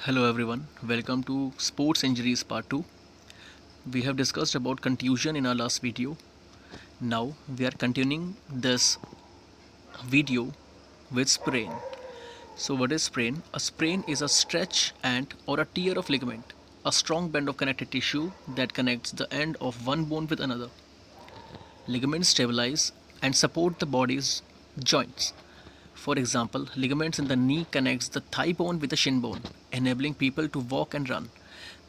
Hello everyone, welcome to Sports Injuries Part 2. We have discussed about contusion in our last video. Now we are continuing this video with sprain. So what is sprain? A sprain is a stretch and or a tear of ligament, a strong band of connective tissue that connects the end of one bone with another. Ligaments stabilize and support the body's joints. For example, ligaments in the knee connects the thigh bone with the shin bone, enabling people to walk and run.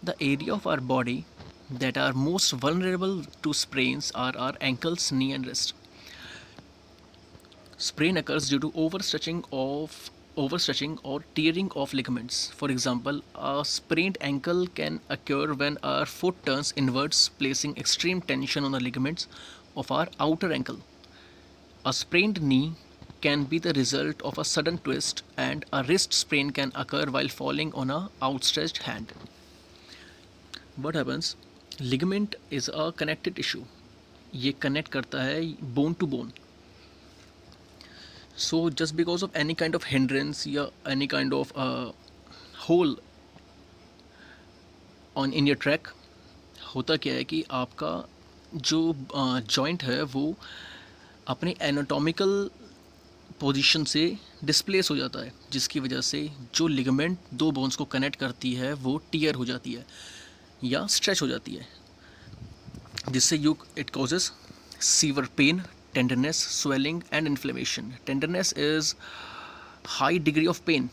The area of our body that are most vulnerable to sprains are our ankles, knee and wrist. Sprain occurs due to overstretching or tearing of ligaments. For example, a sprained ankle can occur when our foot turns inwards, placing extreme tension on the ligaments of our outer ankle. A sprained knee can be the result of a sudden twist, and a wrist sprain can occur while falling on a outstretched hand. What happens? Ligament is a connected tissue. ये connect करता है bone to bone. So just because of any kind of hindrance या any kind of hole on in your track, होता क्या है कि आपका जो joint है वो अपने anatomical पोजीशन से डिस्प्लेस हो जाता है, जिसकी वजह से जो लिगामेंट दो बोन्स को कनेक्ट करती है वो टीयर हो जाती है या स्ट्रेच हो जाती है, जिससे it causes severe pain, tenderness, swelling and inflammation. Tenderness is high degree of pain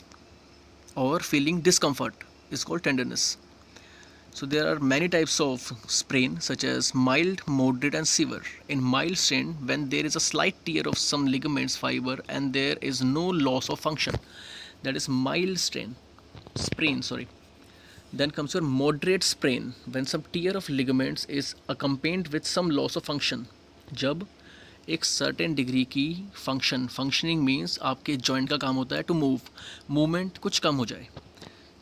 और feeling discomfort is called tenderness. So there are many types of sprain such as mild, moderate and severe. In mild strain, when there is a slight tear of some ligaments fiber and there is no loss of function, that is mild sprain. Then comes your moderate sprain, when some tear of ligaments is accompanied with some loss of function. जब एक certain degree की functioning means आपके joint का काम होता है to move, movement कुछ कम हो जाए.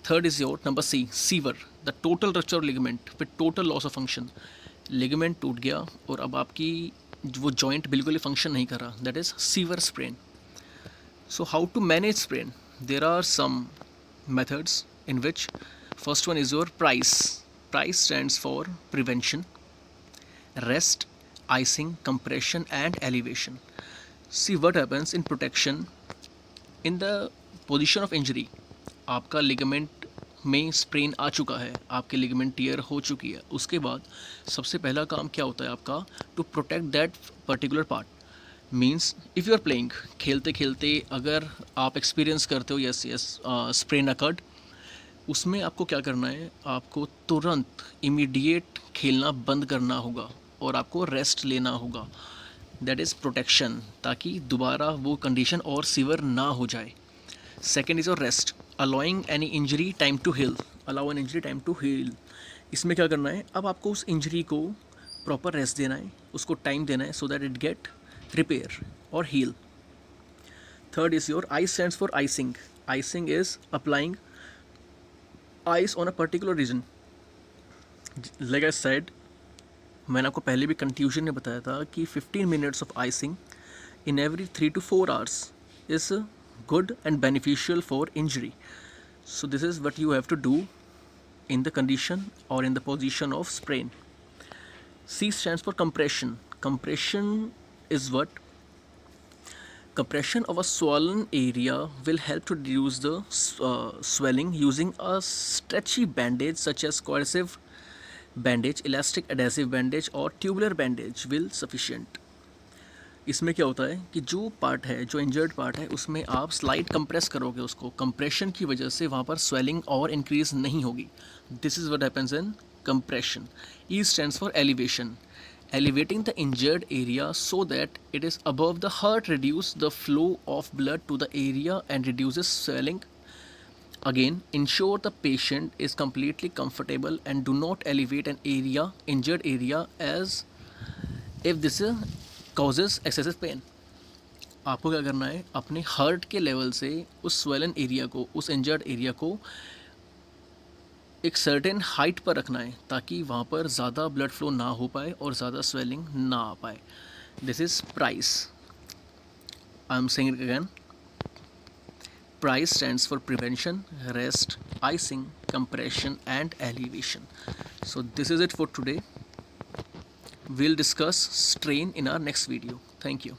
Third is your number C, severe, the total rupture of ligament with total loss of function. Ligament टूट गया और अब आपकी वो joint बिल्कुल ही function नहीं कर रहा. That is severe sprain. So how to manage sprain? There are some methods in which first one is your PRICE. PRICE stands for prevention, rest, icing, compression and elevation. See what happens in protection. In the position of injury, आपका ligament में sprain आ चुका है, आपके ligament tier हो चुकी है, उसके बाद सबसे पहला काम क्या होता है आपका? To protect that particular part. Means if you are playing, खेलते खेलते अगर आप एक्सपीरियंस करते हो यस स्प्रेन अकर्ड, उसमें आपको क्या करना है? आपको तुरंत इमीडिएट खेलना बंद करना होगा और आपको रेस्ट लेना होगा. दैट इज़ प्रोटेक्शन, ताकि दोबारा वो कंडीशन और सीवर ना हो जाए. Second is your rest, allowing any injury time to heal. Allow an injury time to heal. इसमें क्या करना है? अब आपको उस इंजरी को प्रॉपर रेस्ट देना है, उसको टाइम देना है, so that it get repair और heal. Third is your I stands for icing. Icing is applying ice on a particular region. Like I said, मैंने आपको पहले भी कंफ्यूजन में बताया था कि 15 minutes of icing in every 3 to 4 hours is good and beneficial for injury. So this is what you have to do in the condition or in the position of sprain. C stands for compression. Compression is what? Compression of a swollen area will help to reduce the swelling using a stretchy bandage such as coercive bandage, elastic adhesive bandage or tubular bandage will sufficient. इसमें क्या होता है कि जो part है, जो injured part है, उसमें आप स्लाइड कंप्रेस करोगे उसको. कंप्रेशन की वजह से वहाँ पर स्वेलिंग और इंक्रीज नहीं होगी. This is what happens in compression. E stands for elevation. Elevating the injured area so that it is above the heart reduce the flow of blood to the area and reduces swelling. Again, ensure the patient is completely comfortable and do not elevate an injured area as if this causes excessive pain. आपको क्या करना है? अपने heart के level से उस swollen area को, उस इंजर्ड एरिया को एक सर्टेन हाइट पर रखना है, ताकि वहाँ पर ज़्यादा ब्लड फ्लो ना हो पाए और ज़्यादा स्वेलिंग ना आ पाए. This is price. I am saying it again. PRICE stands for prevention, rest, icing, compression, and elevation. So this is it for today. We'll discuss strain in our next video. Thank you.